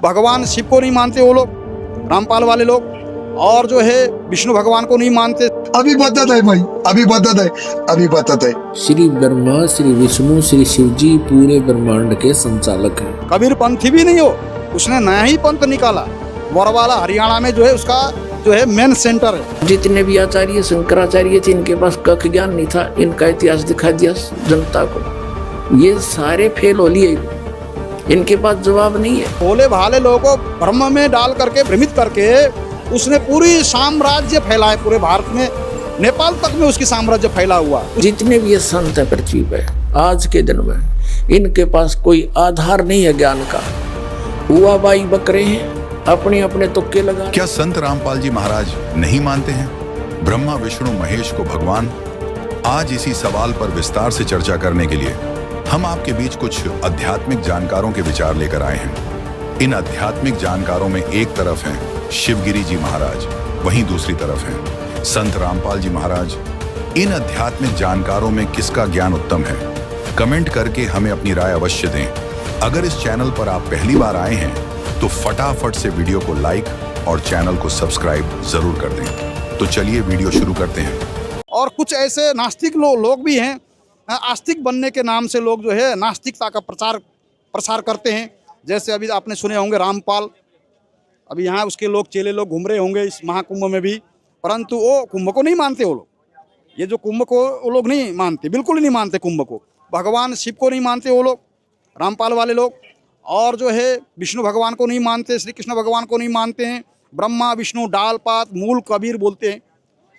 भगवान शिव को नहीं मानते वो लोग, रामपाल वाले लोग, और जो है विष्णु भगवान को नहीं मानते। अभी बताता है भाई, अभी बताता है। श्री ब्रह्मा, श्री विष्णु, श्री शिव जी पूरे ब्रह्मांड के संचालक हैं। कबीर पंथी भी नहीं हो, उसने नया ही पंथ निकाला। वरवाला हरियाणा में जो है उसका जो है मेन सेंटर है। जितने भी आचार्य शंकराचार्य थे, इनके पास कख ज्ञान नहीं था। इनका इतिहास दिखा दिया जनता को, ये सारे फेल हो लिए, इनके पास जवाब नहीं है। भोले भाले लोगों को भ्रम में डाल करके, भ्रमित करके उसने पूरी साम्राज्य फैलाए पूरे भारत में, नेपाल तक में उसकी साम्राज्य फैला हुआ। जितने भी ये संत है पृथ्वी पे आज के दिन में, इनके पास कोई आधार नहीं है ज्ञान का। हुआ बाई बकरे हैं, अपने अपने तुक्के लगा। क्या संत रामपाल जी महाराज नहीं मानते हैं ब्रह्मा विष्णु महेश को भगवान? आज इसी सवाल पर विस्तार से चर्चा करने के लिए हम आपके बीच कुछ आध्यात्मिक जानकारों के विचार लेकर आए हैं। इन आध्यात्मिक जानकारों में एक तरफ हैं शिवगिरी जी महाराज, वहीं दूसरी तरफ हैं संत रामपाल जी महाराज। इन आध्यात्मिक जानकारों में किसका ज्ञान उत्तम है? कमेंट करके हमें अपनी राय अवश्य दें। अगर इस चैनल पर आप पहली बार आए हैं तो फटाफट से वीडियो को लाइक और चैनल को सब्सक्राइब जरूर कर दें। तो चलिए वीडियो शुरू करते हैं। और कुछ ऐसे नास्तिक लोग भी हैं, आस्तिक बनने के नाम से लोग जो है नास्तिकता का प्रसार करते हैं। जैसे अभी आपने सुने होंगे रामपाल, अभी यहाँ उसके लोग चेले लोग घूम रहे होंगे इस महाकुंभ में भी, परंतु वो कुंभ को नहीं मानते। वो लोग, ये जो कुंभ को वो लोग नहीं मानते, बिल्कुल नहीं मानते कुंभ को। भगवान शिव को नहीं मानते वो लोग, रामपाल वाले लोग, और जो है विष्णु भगवान को नहीं मानते, श्री कृष्ण भगवान को नहीं मानते हैं। ब्रह्मा विष्णु डाल पात मूल कबीर बोलते हैं।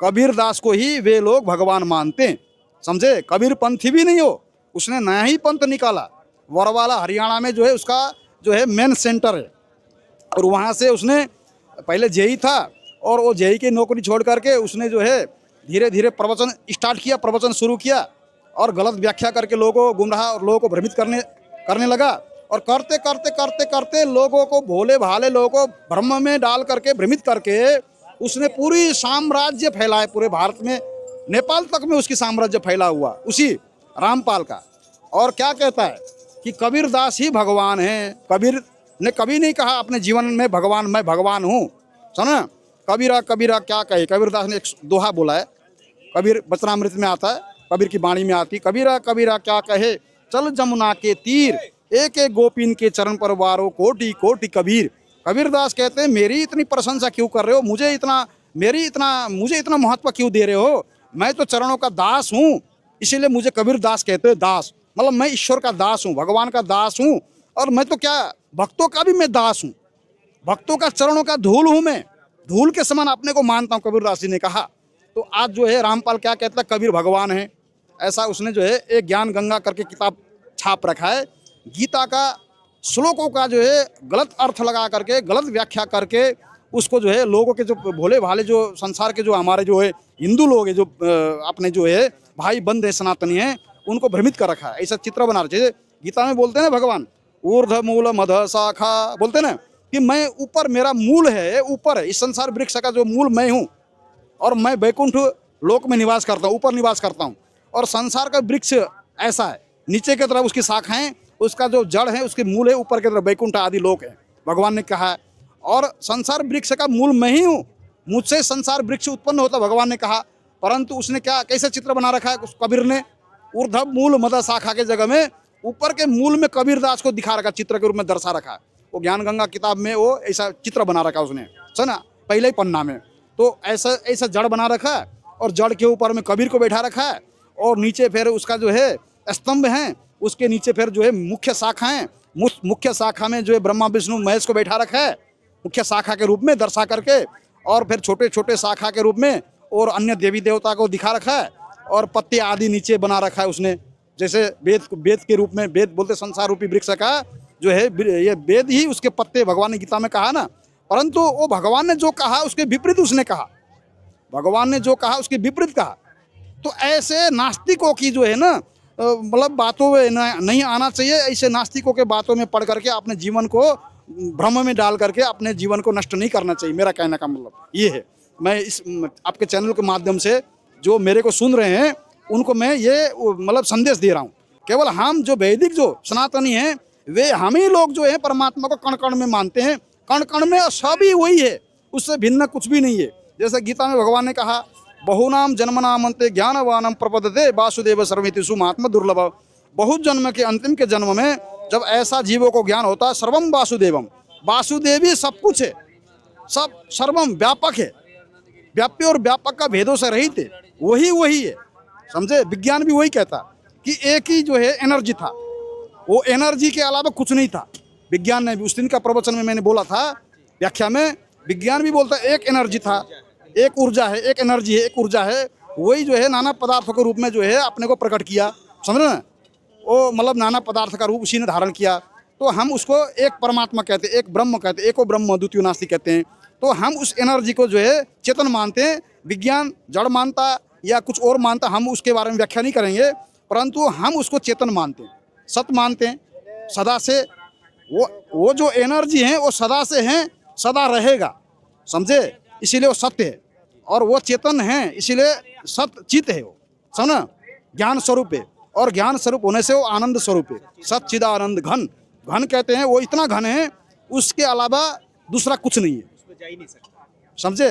कबीर दास को ही वे लोग भगवान मानते हैं, समझे। कबीर पंथी भी नहीं हो, उसने नया ही पंथ निकाला। वरवाला हरियाणा में जो है उसका जो है मेन सेंटर है, और वहाँ से उसने पहले जेई था, और वो जेई की नौकरी छोड़ करके उसने जो है धीरे धीरे प्रवचन स्टार्ट किया, प्रवचन शुरू किया, और गलत व्याख्या करके लोगों को गुमराह और लोगों को भ्रमित करने लगा। और करते करते करते करते लोगों को, भोले भाले लोगों को भ्रम में डाल करके, भ्रमित करके उसने पूरी साम्राज्य फैलाए पूरे भारत में, नेपाल तक में उसकी साम्राज्य फैला हुआ उसी रामपाल का। और क्या कहता है कि कबीर दास ही भगवान है। कबीर ने कभी नहीं कहा अपने जीवन में भगवान, मैं भगवान हूँ, सुना। कबीरा कबीरा क्या कहे, कबीर दास ने एक दोहा बोला है, कबीर वचनामृत में आता है, कबीर की वाणी में आती, कबीरा कबीरा क्या कहे, चल जमुना के तीर, एक एक गोपीन के चरण पर वारो कोटि कोटि कबीर। कबीर दास कहते हैं मेरी इतनी प्रशंसा क्यों कर रहे हो, मुझे इतना महत्व क्यों दे रहे हो, मैं तो चरणों का दास हूँ, इसीलिए मुझे कबीर दास कहते हैं। दास मतलब मैं ईश्वर का दास हूँ, भगवान का दास हूँ, और मैं तो क्या भक्तों का भी मैं दास हूँ, भक्तों का चरणों का धूल हूँ, मैं धूल के समान अपने को मानता हूँ, कबीर दास जी ने कहा। तो आज जो है रामपाल क्या कहता है, कबीर भगवान है, ऐसा उसने जो है एक ज्ञान गंगा करके किताब छाप रखा है। गीता का श्लोकों का जो है गलत अर्थ लगा करके, गलत व्याख्या करके उसको जो है लोगों के, जो भोले भाले जो संसार के जो हमारे जो है हिंदू लोग हैं, जो अपने जो है भाई बंद है, सनातनी हैं, उनको भ्रमित कर रखा है। ऐसा चित्र बना रहे। गीता में बोलते हैं ना भगवान, ऊर्ध्व मूल मध शाखा, बोलते हैं ना कि मैं ऊपर, मेरा मूल है ऊपर है, इस संसार वृक्ष का जो मूल मैं हूँ, और मैं वैकुंठ लोक में निवास करता हूँ, ऊपर निवास करता हूँ, और संसार का वृक्ष ऐसा है, नीचे की तरफ उसकी शाखाएं, उसका जो जड़ है, उसके मूल है ऊपर की तरफ वैकुंठ आदि लोक है, भगवान ने कहा है। और संसार वृक्ष का मूल मैं ही हूँ, मुझसे संसार वृक्ष उत्पन्न होता, भगवान ने कहा। परंतु उसने क्या, कैसे चित्र बना रखा है उस कबीर ने, ऊर्ध्व मूल मद शाखा के जगह में ऊपर के मूल में कबीर दास को दिखा रखा, चित्र के रूप में दर्शा रखा है। वो ज्ञान गंगा किताब में वो ऐसा चित्र बना रखा उसने, सुना, पहले ही पन्ना में। तो ऐसा जड़ बना रखा है, और जड़ के ऊपर में कबीर को बैठा रखा है, और नीचे फिर उसका जो है स्तंभ है, उसके नीचे फिर जो है मुख्य शाखा है, मुख्य शाखा में जो है ब्रह्मा विष्णु महेश को बैठा रखा है, मुख्य शाखा के रूप में दर्शा करके, और फिर छोटे छोटे शाखा के रूप में और अन्य देवी देवता को दिखा रखा है, और पत्ते आदि नीचे बना रखा है उसने। जैसे वेद के रूप में, वेद बोलते संसार रूपी वृक्ष का जो है, ये वेद ही उसके पत्ते, भगवान ने गीता में कहा ना। परंतु वो भगवान ने जो कहा उसके विपरीत उसने कहा, भगवान ने जो कहा उसके विपरीत कहा। तो ऐसे नास्तिकों की जो है ना, मतलब बातों में नहीं आना चाहिए। ऐसे नास्तिकों के बातों में पढ़ करके अपने जीवन को भ्रम में डाल करके अपने जीवन को नष्ट नहीं करना चाहिए। मेरा कहने का मतलब ये है। मैं इस आपके चैनल के माध्यम से जो मेरे को सुन रहे हैं उनको मैं ये मतलब संदेश दे रहा हूँ। केवल हम जो वैदिक जो सनातनी हैं, वे हम ही लोग जो है परमात्मा को कण कण में मानते हैं। कण कण में सभी वही है, उससे भिन्न कुछ भी नहीं है। जैसे गीता में भगवान ने कहा, बहुनाम जन्मनामन्ते ज्ञानवानम प्रपद्यते वासुदेव सर्वमिति सुमात्म दुर्लभ। बहुत जन्म के अंतिम के जन्म में जब ऐसा जीवों को ज्ञान होता है, सर्वम वासुदेवम, वासुदेवी सब कुछ है, सब सर्वम व्यापक है, व्याप्य और व्यापक का भेदों से रहित है, वही है। समझे? विज्ञान भी वही कहता कि एक ही जो है एनर्जी था, वो एनर्जी के अलावा कुछ नहीं था। विज्ञान ने भी उस दिन का प्रवचन में मैंने बोला था व्याख्या में, विज्ञान भी बोलता है एक एनर्जी था, एक ऊर्जा है, एक एनर्जी है, एक ऊर्जा है, वही जो है नाना पदार्थों के रूप में जो है अपने को प्रकट किया। समझ रहे ना? वो मतलब नाना पदार्थ का रूप उसी ने धारण किया। तो हम उसको एक परमात्मा कहते हैं, एक ब्रह्म कहते हैं, एको ब्रह्म द्वितीयो नास्ति कहते हैं। तो हम उस एनर्जी को जो है चेतन मानते हैं। विज्ञान जड़ मानता या कुछ और मानता, हम उसके बारे में व्याख्या नहीं करेंगे, परंतु हम उसको चेतन मानते हैं, सत्य मानते हैं। सदा से वो जो एनर्जी है वो सदा से है, सदा रहेगा। समझे? इसीलिए वो सत्य है, और वो चेतन है, इसीलिए सत्य चित है वो। समझना? ज्ञान स्वरूप है, और ज्ञान स्वरूप होने से वो आनंद स्वरूप है। सच्चिदानंद घन, घन कहते हैं वो इतना घन है, उसके अलावा दूसरा कुछ नहीं है। समझे?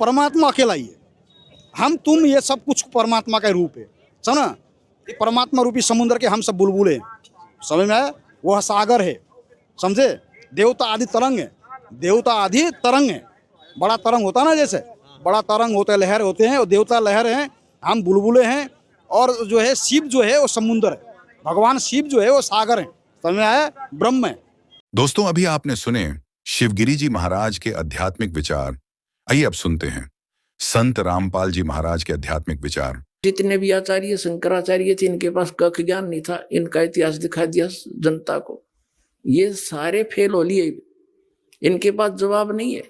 परमात्मा अकेला ही है। हम तुम ये सब कुछ परमात्मा का रूप है। समझना? ये परमात्मा रूपी समुद्र के हम सब बुलबुले हैं। समझ में आया? वह सागर है। समझे? देवता आदि तरंग है, देवता आदि तरंग है। बड़ा तरंग होता ना, जैसे बड़ा तरंग होता है, लहर होते हैं, और देवता लहर हैं, हम बुलबुले हैं। और जो है शिव जो है वो समुद्र है, भगवान शिव जो है वो सागर है। समझ में आया? ब्रह्म है। दोस्तों, अभी आपने सुने शिवगिरी जी महाराज के आध्यात्मिक विचार। आइए अब सुनते हैं संत रामपाल जी महाराज के आध्यात्मिक विचार। जितने भी आचार्य शंकराचार्य थे, इनके पास कख ज्ञान नहीं था। इनका इतिहास दिखा दिया जनता को। ये सारे फेल हो लिए, इनके पास जवाब नहीं है,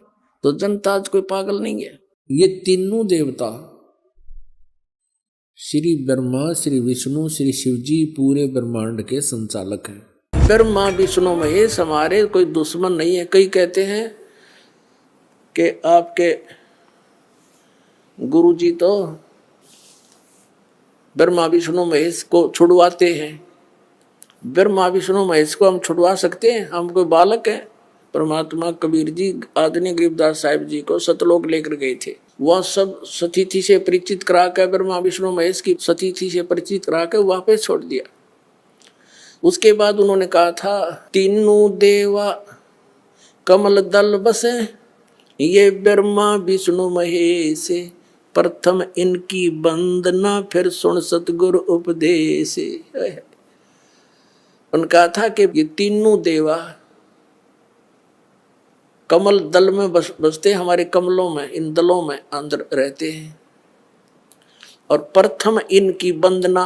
तो जनता आज कोई पागल नहीं है। ये तीनों देवता, श्री ब्रह्मा, श्री विष्णु, श्री शिव जी, पूरे ब्रह्मांड के संचालक हैं। ब्रह्मा विष्णु महेश हमारे कोई दुश्मन नहीं है। कई कहते हैं कि आपके गुरु जी तो ब्रह्मा विष्णु महेश को छुड़वाते हैं। ब्रह्मा विष्णु महेश को हम छुड़वा सकते हैं? हम कोई बालक हैं? परमात्मा कबीर जी आदरणीय गरीबदास साहिब जी को सतलोक लेकर गए थे। वह सब सतिथि से परिचित करा कर, ब्रह्मा विष्णु महेश की सतिथि से परिचित करा कर वापस छोड़ दिया। उसके बाद उन्होंने कहा था, तीनों देवा कमल दल बसे, ये ब्रह्मा विष्णु महेश, प्रथम इनकी वंदना फिर सुन सतगुरु उपदेश। उन्होंने कहा था कि ये तीनों देवा कमल दल में बसते, हमारे कमलों में, इन दलों में अंदर रहते हैं, और प्रथम इनकी वंदना,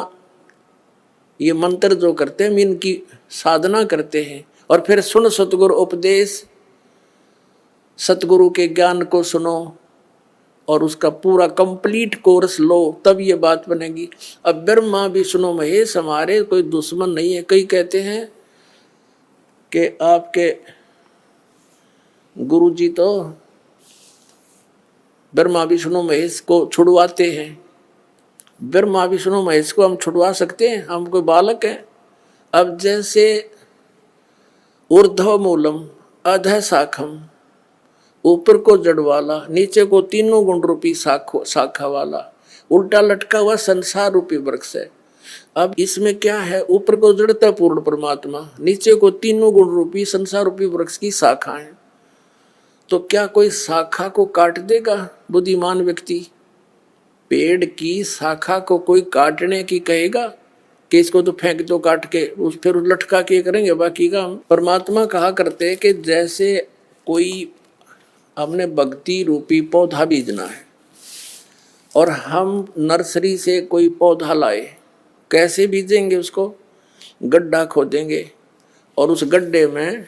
ये मंत्र जो करते हैं, हम इनकी साधना करते हैं, और फिर सुन सतगुरु उपदेश, सतगुरु के ज्ञान को सुनो और उसका पूरा कंप्लीट कोर्स लो, तब ये बात बनेगी। अब ब्रह्मा विष्णु महेश हमारे कोई दुश्मन नहीं है। कई कहते हैं कि आपके गुरु जी तो ब्रह्मा विष्णु महेश को छुड़वाते हैं। ब्रह्मा विष्णु महेश को हम छुड़वा सकते हैं? हम कोई बालक हैं? अब जैसे ऊर्ध्व मूलम अधः शाखम, ऊपर को जड़ वाला, नीचे को तीनों गुण रूपी शाखा वाला, उल्टा लटका हुआ संसार रूपी वृक्ष है। अब इसमें क्या है? ऊपर को जड़ता पूर्ण परमात्मा, नीचे को तीनों गुण रूपी संसार रूपी वृक्ष की शाखा है। तो क्या कोई शाखा को काट देगा बुद्धिमान व्यक्ति? पेड़ की शाखा को कोई काटने की कहेगा कि इसको तो फेंक दो काट के, फिर लटका के करेंगे बाकी का? परमात्मा कहा करते कि जैसे कोई हमने भक्ति रूपी पौधा बीजना है, और हम नर्सरी से कोई पौधा लाए, कैसे बीजेंगे? उसको गड्ढा खोदेंगे, और उस गड्ढे में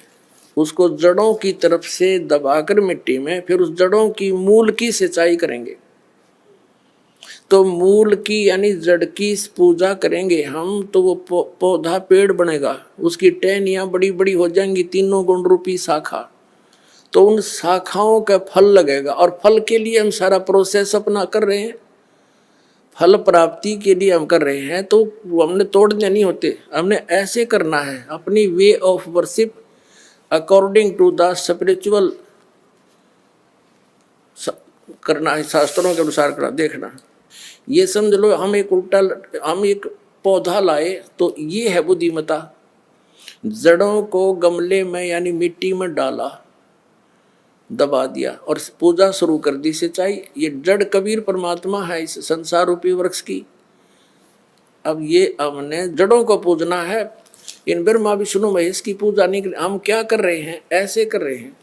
उसको जड़ों की तरफ से दबाकर मिट्टी में, फिर उस जड़ों की मूल की सिंचाई करेंगे। तो मूल की यानी जड़ की पूजा करेंगे हम, तो वो पौधा पेड़ बनेगा, उसकी टहनियाँ बड़ी बड़ी हो जाएंगी, तीनों गुण रूपी शाखा। तो उन शाखाओं का फल लगेगा, और फल के लिए हम सारा प्रोसेस अपना कर रहे हैं। फल प्राप्ति के लिए हम कर रहे हैं तो वो हमने तोड़ने नहीं होते, हमने ऐसे करना है अपनी way of worship according to the spiritual करना है, शास्त्रों के अनुसार करना। देखना ये समझ लो, हम एक पौधा लाए तो ये है बुद्धिमता। जड़ों को गमले में यानी मिट्टी में डाला, दबा दिया और पूजा शुरू कर दी सिंचाई। ये जड़ कबीर परमात्मा है इस संसार रूपी वृक्ष की। अब ये हमने जड़ों को पूजना है, इन ब्रह्मा विष्णु महेश की पूजा नहीं कर। हम क्या कर रहे हैं, ऐसे कर रहे हैं।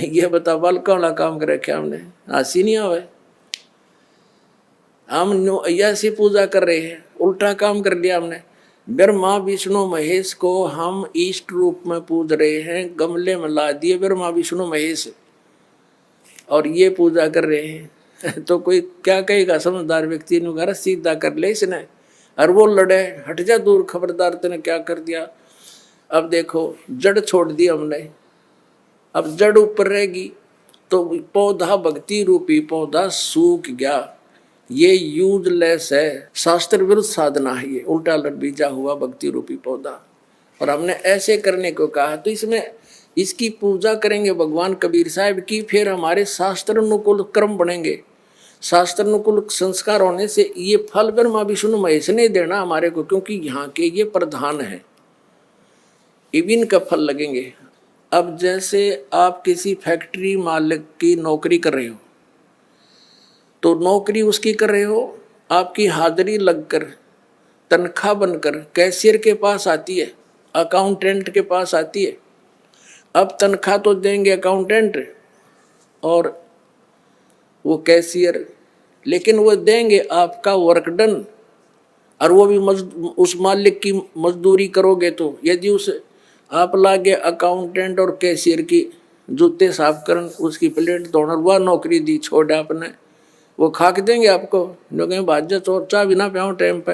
ये बता बालका वाला काम कर रखे हमने, हंसी नहीं आवे। हम ऐसी पूजा कर रहे हैं, उल्टा काम कर लिया हमने। ब्रह्मा विष्णु महेश को हम इष्ट रूप में पूज रहे हैं, गमले में ला दिए ब्रह्मा विष्णु महेश और ये पूजा कर रहे हैं। तो कोई क्या कहेगा, समझदार व्यक्ति ने कहा सीधा कर ले इसने, और वो लड़े, हट जा दूर, खबरदार तूने क्या कर दिया। अब देखो जड़ छोड़ दी हमने, अब जड़ ऊपर रहेगी तो पौधा भक्ति रूपी पौधा सूख गया। ये यूजलेस है, शास्त्र विरुद्ध साधना है, ये उल्टा लट बीजा हुआ भक्ति रूपी पौधा। और हमने ऐसे करने को कहा तो इसमें इसकी पूजा करेंगे भगवान कबीर साहब की, फिर हमारे शास्त्र अनुकूल कर्म बनेंगे। शास्त्र अनुकूल संस्कार होने से ये फल ब्रह्मा विष्णु महेश ने देना हमारे को, क्योंकि यहाँ के ये प्रधान है, इबिन का फल लगेंगे। अब जैसे आप किसी फैक्ट्री मालिक की नौकरी कर रहे हो तो नौकरी उसकी कर रहे हो, आपकी हाजिरी लगकर तनख्वाह बनकर कैशियर के पास आती है, अकाउंटेंट के पास आती है। अब तनख्वाह तो देंगे अकाउंटेंट और वो कैशियर, लेकिन वो देंगे आपका वर्क डन, और वो भी उस मालिक की मजदूरी करोगे। तो यदि उस आप लागे अकाउंटेंट और कैशियर की जूते साफ कर, उसकी प्लेट धोना, वह नौकरी दी छोड़ आपने, वो खाक देंगे आपको, लोग बाजा तो चाह भी ना पाओ टाइम पे।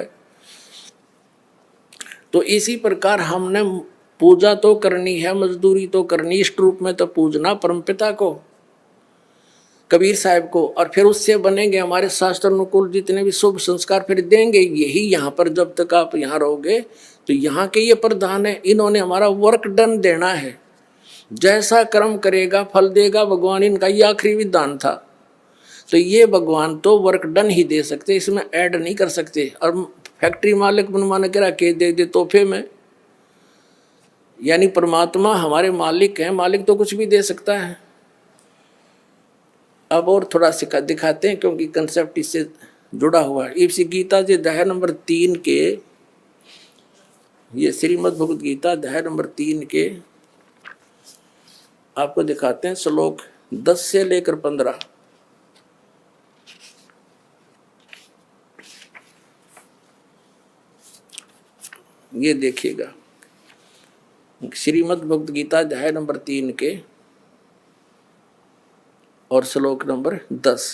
तो इसी प्रकार हमने पूजा तो करनी है, मजदूरी तो करनी, इष्ट रूप में तो पूजना परमपिता को, कबीर साहब को, और फिर उससे बनेंगे हमारे शास्त्र अनुकूल जितने भी शुभ संस्कार फिर देंगे। यही यहाँ पर जब तक आप यहाँ रहोगे तो यहाँ के ये प्रधान है, इन्होंने हमारा वर्क डन देना है। जैसा कर्म करेगा फल देगा भगवान, इनका ये आखिरी विधान था। तो ये भगवान तो वर्क डन ही दे सकते, इसमें ऐड नहीं कर सकते। और फैक्ट्री मालिक बनवाने के रखे दे तोहफे में, यानी परमात्मा हमारे मालिक हैं, मालिक तो कुछ भी दे सकता है। अब और थोड़ा सिखा दिखाते हैं क्योंकि कंसेप्ट इससे जुड़ा हुआ है। इसी गीता जी अध्याय नंबर 3 के, ये श्रीमद् भगवद गीता अध्याय नंबर 3 के आपको दिखाते हैं श्लोक 10 से लेकर 15। ये देखिएगा, श्रीमद् भगवद गीता अध्याय नंबर 3 के और श्लोक नंबर 10।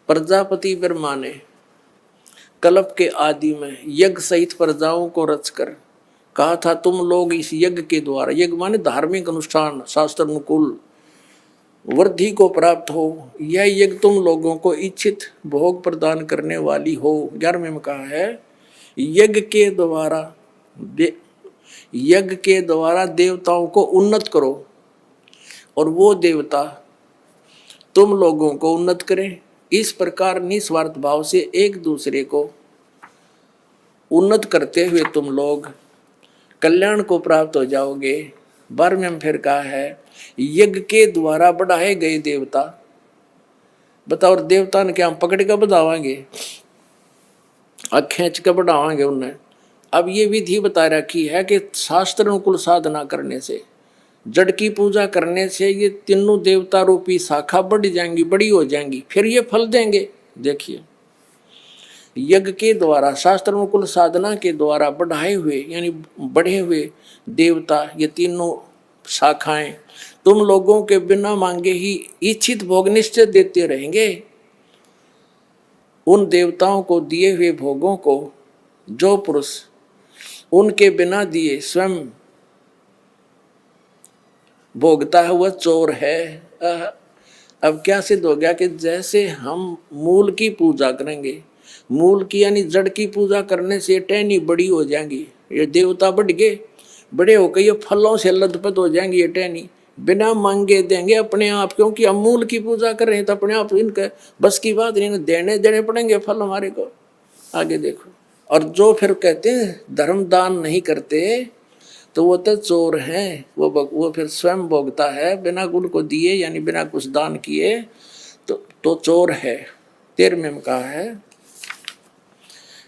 प्रजापति ब्रह्मा ने कल्प के आदि में यज्ञ सहित प्रजाओं को रचकर कहा था, तुम लोग इस यज्ञ के द्वारा, यज्ञ माने धार्मिक अनुष्ठान, शास्त्र अनुकूल वृद्धि को प्राप्त हो। यह यज्ञ तुम लोगों को इच्छित भोग प्रदान करने वाली हो। 11वें में कहा है, यज्ञ के द्वारा देवताओं को उन्नत करो और वो देवता तुम लोगों को उन्नत करें। इस प्रकार निस्वार्थ भाव से एक दूसरे को उन्नत करते हुए तुम लोग कल्याण को प्राप्त हो जाओगे। 12वें में फिर कहा है, यज्ञ के द्वारा बढ़ाए गए देवता, बताओ देवता ने क्या हम पकड़ कर बढ़ावांगे, खींच कर बढ़ावांगे उन्हें। अब ये विधि बता रखी है कि शास्त्र अनुकूल साधना करने से, जड़ की पूजा करने से ये तीनों देवता रूपी शाखा बढ़ जाएंगी, बड़ी हो जाएंगी, फिर ये फल देंगे। देखिए, यज्ञ के द्वारा, शास्त्र अनुकूल साधना के द्वारा बढ़ाए हुए यानी बढ़े हुए देवता, ये तीनों शाखाएं तुम लोगों के बिना मांगे ही इच्छित भोग निश्चय देते रहेंगे। उन देवताओं को दिए हुए भोगों को जो पुरुष उनके बिना दिए स्वयं भोगता है वह चोर है। अब क्या सिद्ध हो गया कि जैसे हम मूल की पूजा करेंगे, मूल की यानी जड़ की पूजा करने से टहनी बड़ी हो जाएंगी, ये देवता बढ़ गए, बड़े होकर ये फलों से लदपत हो जाएंगी, ये टहनी बिना मांगे देंगे अपने आप, क्योंकि हम मूल की पूजा कर रहे हैं तो अपने आप इनके बस की बात नहीं, देने पड़ेंगे फल हमारे को। आगे देखो, और जो फिर कहते हैं धर्म दान नहीं करते तो वो तो चोर हैं, वो फिर स्वयं भोगता है बिना गुण को दिए, यानी बिना कुछ दान किए तो चोर है। 13वें में कहा है,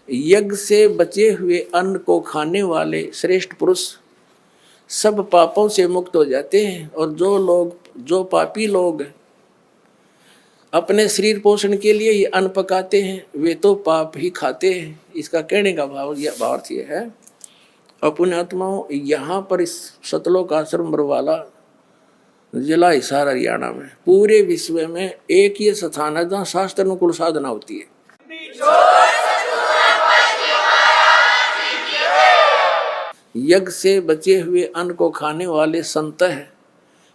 यज्ञ से बचे हुए अन्न को खाने वाले श्रेष्ठ पुरुष सब पापों से मुक्त हो जाते हैं, और जो पापी लोग अपने शरीर पोषण के लिए ये अन्न पकाते हैं वे तो पाप ही खाते हैं। इसका कहने का भावार्थ ये है, अपने आत्माओं यहाँ पर इस सतलोक आश्रम बरवाला जिला हिसार हरियाणा में पूरे विश्व में एक ये स्थान है जहाँ शास्त्र अनुकूल साधना होती है। यज्ञ से बचे हुए अन्न को खाने वाले संत है,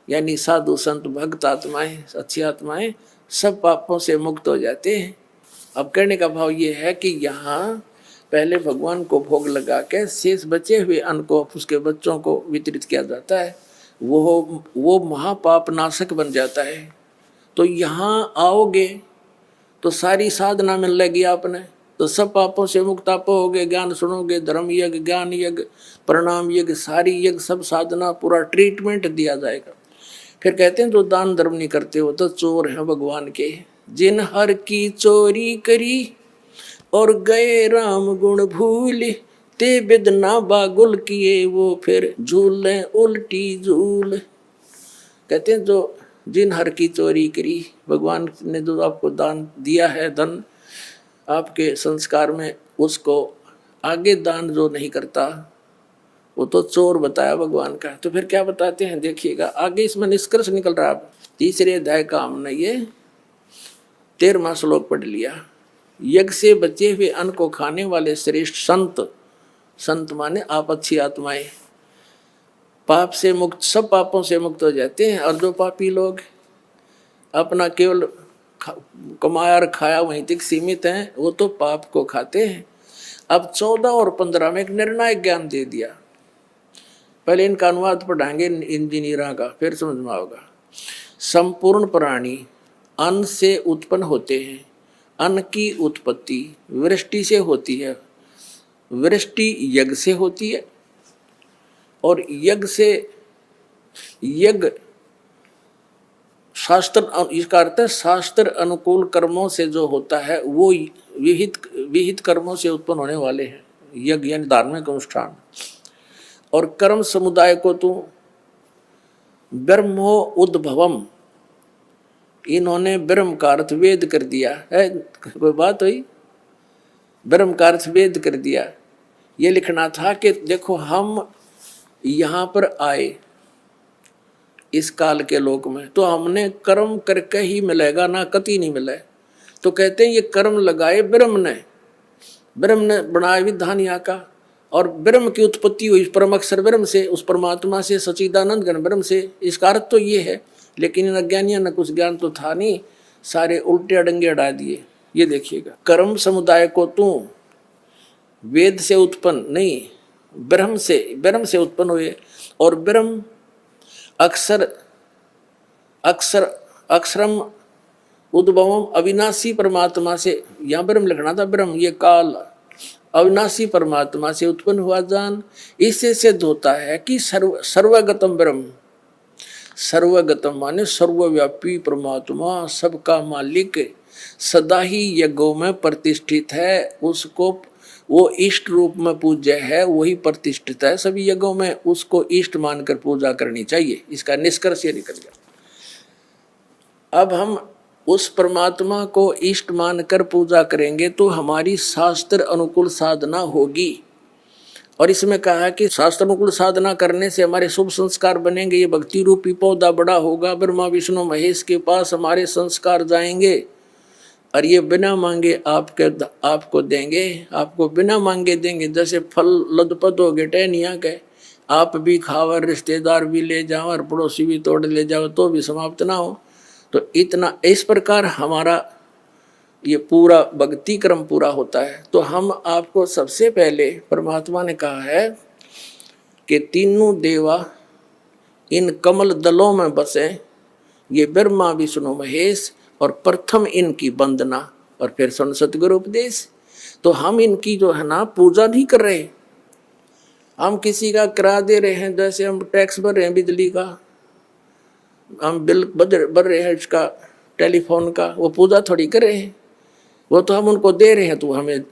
यानी साधु संत भक्त आत्माएं अच्छी आत्माएं सब पापों से मुक्त हो जाते हैं। अब कहने का भाव ये है कि यहाँ पहले भगवान को भोग लगा के शेष बचे हुए अन्न को उसके बच्चों को वितरित किया जाता है, वो महापाप नाशक बन जाता है। तो यहाँ आओगे तो सारी साधना मिल लेगी आपने, तो सब पापों से मुक्त आप होगे, ज्ञान सुनोगे, धर्म यज्ञ, ज्ञान यज्ञ, प्रणाम यज्ञ, सारी यज्ञ सब साधना पूरा ट्रीटमेंट दिया जाएगा। फिर कहते हैं जो दान धर्म नहीं करते हो तो चोर हैं भगवान के, जिन हर की चोरी करी और गए राम गुण भूल, ते बिदना बागुल किए वो फिर झूले उल्टी झूल। कहते हैं जो जिन हर की चोरी करी, भगवान ने जो आपको दान दिया है धन आपके संस्कार में, उसको आगे दान जो नहीं करता वो तो चोर बताया भगवान का। तो फिर क्या बताते हैं देखिएगा आगे, इसमें निष्कर्ष निकल रहा है। 3रे अध्याय का हमने ये 13वां श्लोक पढ़ लिया। यज्ञ से बचे हुए अन्न को खाने वाले श्रेष्ठ संत माने आप अच्छी आत्माएं पाप से मुक्त, सब पापों से मुक्त हो जाते हैं। और जो पापी लोग अपना केवल कमाया और खाया वहीं तक सीमित हैं वो तो पाप को खाते हैं। अब 14 और 15 में एक निर्णायक ज्ञान दे दिया। पहले इनका अनुवाद पढ़ाएंगे इंजीनियरों का, फिर समझ में आएगा। संपूर्ण प्राणी अन्न से उत्पन्न होते हैं, अन्न की उत्पत्ति वृष्टि से होती है, वृष्टि यज्ञ से होती है, और यज्ञ शास्त्र, इसका अर्थ है शास्त्र अनुकूल कर्मों से जो होता है वो विहित कर्मों से उत्पन्न होने वाले हैं, यज्ञ यानी धार्मिक अनुष्ठान। और कर्म समुदाय को तो ब्रह्मो उद्भवम, इन्होंने ब्रह्म का अर्थ वेद कर दिया है। कोई बात हुई, ब्रह्म का अर्थ वेद कर दिया। ये लिखना था कि देखो हम यहाँ पर आए इस काल के लोक में तो हमने कर्म करके ही मिलेगा, ना कति नहीं मिले। तो कहते हैं ये कर्म लगाए ब्रह्म ने बनाया विधान यहाँ का, और ब्रह्म की उत्पत्ति हुई परम अक्षर ब्रह्म से, उस परमात्मा से, सच्चिदानंद घन ब्रह्म से। इसका अर्थ तो ये है, लेकिन इन अज्ञानियों ने कुछ ज्ञान तो था नहीं, सारे उल्टे अडंगे अड़ा दिए। ये देखिएगा, कर्म समुदाय को तू वेद से उत्पन्न नहीं, ब्रह्म से उत्पन्न हुए, और ब्रह्म अक्षरम उद्भवम अविनाशी परमात्मा से, यहाँ ब्रह्म लिखना था, ब्रह्म ये काल अविनाशी परमात्मा से उत्पन्न हुआ जान। इससे सिद्ध होता है कि सर्वगतम ब्रह्म, सर्वगतम माने सर्वव्यापी परमात्मा, सबका मालिक सदा ही यज्ञों में प्रतिष्ठित है, उसको वो इष्ट रूप में पूज्य है, वही प्रतिष्ठित है सभी यज्ञों में, उसको इष्ट मानकर पूजा करनी चाहिए। इसका निष्कर्ष ये निकल गया। अब हम उस परमात्मा को इष्ट मानकर पूजा करेंगे तो हमारी शास्त्र अनुकूल साधना होगी। और इसमें कहा है कि शास्त्र अनुकूल साधना करने से हमारे शुभ संस्कार बनेंगे, ये भक्ति रूपी पौधा बड़ा होगा, ब्रह्मा विष्णु महेश के पास हमारे संस्कार जाएंगे, और ये बिना मांगे आपको देंगे, आपको बिना मांगे देंगे। जैसे फल लदपत हो गए टहनिया के, आप भी खाओ, रिश्तेदार भी ले जाओ और पड़ोसी भी तोड़ ले जाओ तो भी समाप्त ना हो। तो इतना इस प्रकार हमारा ये पूरा भक्ति क्रम पूरा होता है। तो हम आपको सबसे पहले परमात्मा ने कहा है कि तीनों देवा इन कमल दलों में बसे, ये ब्रह्मा विष्णु महेश, और प्रथम इनकी वंदना और फिर सुन सतगुरु उपदेश। तो हम इनकी जो है ना पूजा नहीं कर रहे, हम किसी का किराया दे रहे हैं, जैसे हम टैक्स भर रहे हैं बिजली का, हम बिल भर रहे हैं इसका टेलीफोन का, वो पूजा थोड़ी कर रहे हैं, वो तो हम उनको दे रहे हैं, तो हमें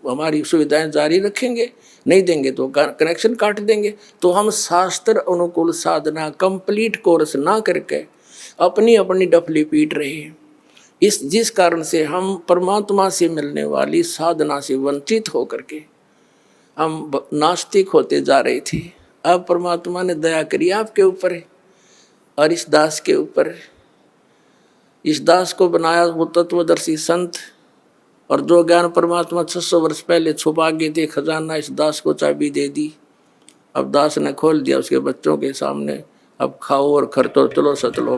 हमारी सुविधाएं जारी रखेंगे, नहीं देंगे तो कनेक्शन काट देंगे। तो हम शास्त्र अनुकूल साधना कंप्लीट कोर्स ना करके अपनी अपनी डफली पीट रहे हैं। जिस कारण से हम परमात्मा से मिलने वाली साधना से वंचित होकर के हम नास्तिक होते जा रहे थे। अब परमात्मा ने दया करी आपके ऊपर है और इस दास के ऊपर। इस दास को बनाया वो तत्वदर्शी संत, और जो ज्ञान परमात्मा 600 वर्ष पहले छुपा के थे खजाना, इस दास को चाबी दे दी। अब दास ने खोल दिया उसके बच्चों के सामने, अब खाओ और खर्चो, चलो सतलो।